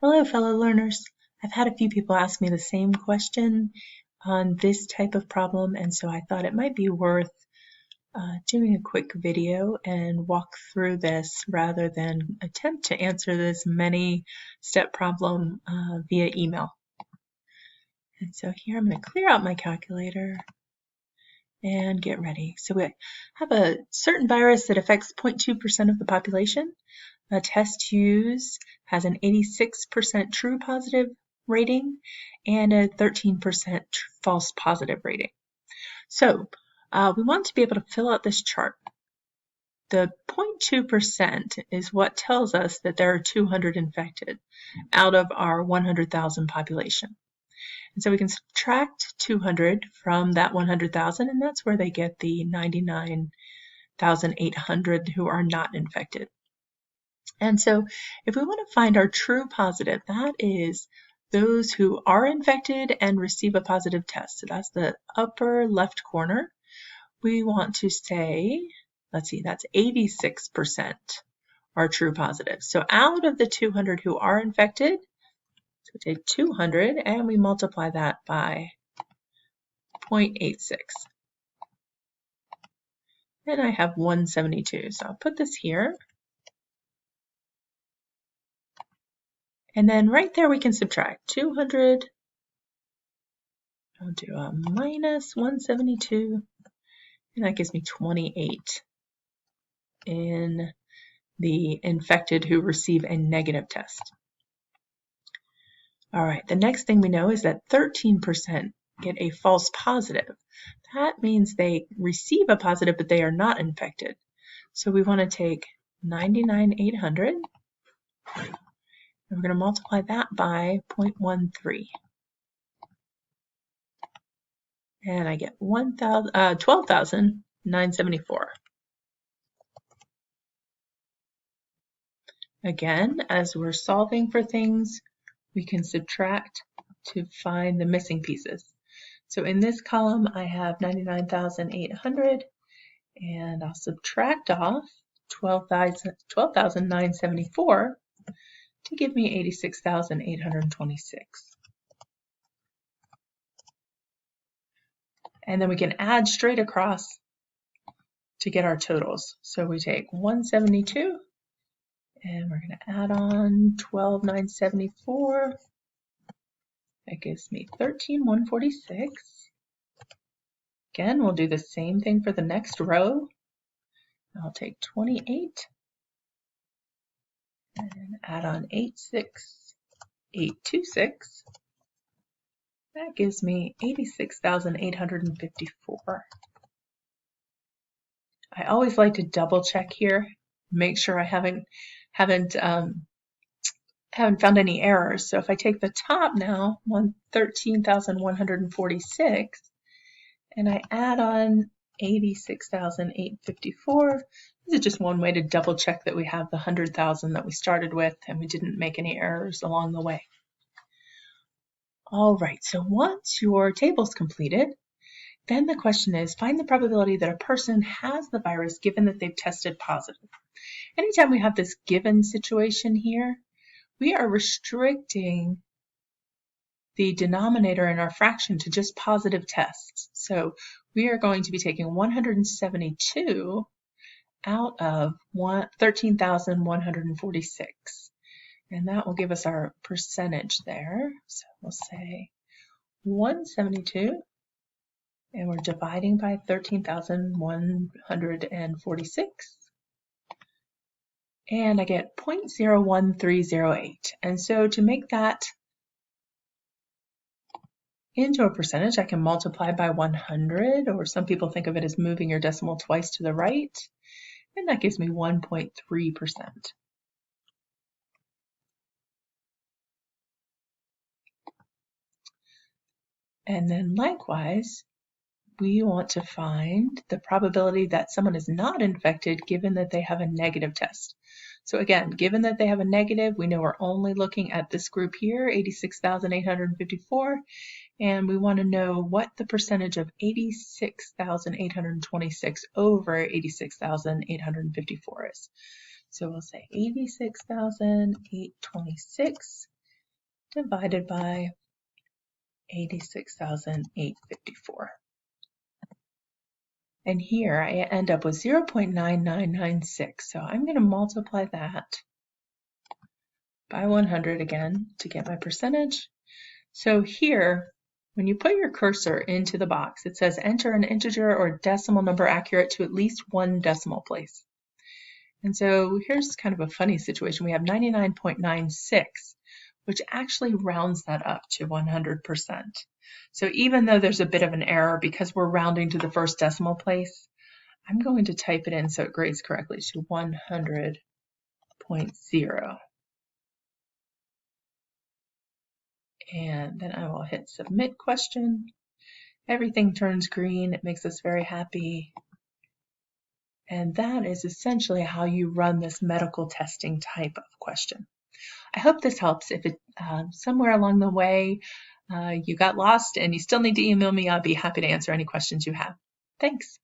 Hello, fellow learners. I've had a few people ask me the same question on this type of problem, and so I thought it might be worth doing a quick video and walk through this rather than attempt to answer this many-step problem via email. And so here I'm going to clear out my calculator and get ready. So we have a certain virus that affects 0.2% of the population. A test used has an 86% true positive rating and a 13% false positive rating. So we want to be able to fill out this chart. The 0.2% is what tells us that there are 200 infected out of our 100,000 population. And so we can subtract 200 from that 100,000, and that's where they get the 99,800 who are not infected. And so if we want to find our true positive, that is those who are infected and receive a positive test. So that's the upper left corner. We want to say, let's see, that's 86% are true positive. So out of the 200 who are infected, so we take 200 and we multiply that by 0.86. And I have 172. So I'll put this here. And then right there we can subtract 200. I'll do a minus 172, and that gives me 28 in the infected who receive a negative test. All right, the next thing we know is that 13% get a false positive. That means they receive a positive, but they are not infected. So we want to take 99,800, and we're going to multiply that by 0.13. And I get 12,974. Again, as we're solving for things, we can subtract to find the missing pieces. So in this column, I have 99,800, and I'll subtract off 12,974 to give me 86,826. And then we can add straight across to get our totals. So we take 172, and we're going to add on 12,974. That gives me 13,146. Again, we'll do the same thing for the next row. I'll take 28 and add on 8,626. That gives me 86,854. I always like to double check here, make sure I haven't found any errors. So if I take the top now, 13,146, and I add on 86,854, this is just one way to double check that we have the 100,000 that we started with and we didn't make any errors along the way. All right, so once your table's completed, then the question is, find the probability that a person has the virus given that they've tested positive. Anytime we have this given situation here, we are restricting the denominator in our fraction to just positive tests. So we are going to be taking 172 out of 13,146. And that will give us our percentage there. So we'll say 172, and we're dividing by 13,146. And I get 0.01308. And so to make that into a percentage, I can multiply by 100, or some people think of it as moving your decimal twice to the right, and that gives me 1.3%. And then likewise, we want to find the probability that someone is not infected given that they have a negative test. So again, given that they have a negative, we know we're only looking at this group here, 86,854, and we want to know what the percentage of 86,826 over 86,854 is. So we'll say 86,826 divided by 86,854. And here I end up with 0.9996. So I'm going to multiply that by 100 again to get my percentage. So here, when you put your cursor into the box, it says enter an integer or decimal number accurate to at least one decimal place. And so here's kind of a funny situation. We have 99.96, which actually rounds that up to 100%. So even though there's a bit of an error because we're rounding to the first decimal place, I'm going to type it in so it grades correctly to 100.0. And then I will hit submit question. Everything turns green. It makes us very happy. And that is essentially how you run this medical testing type of question. I hope this helps. If it somewhere along the way you got lost and you still need to email me, I'll be happy to answer any questions you have. Thanks.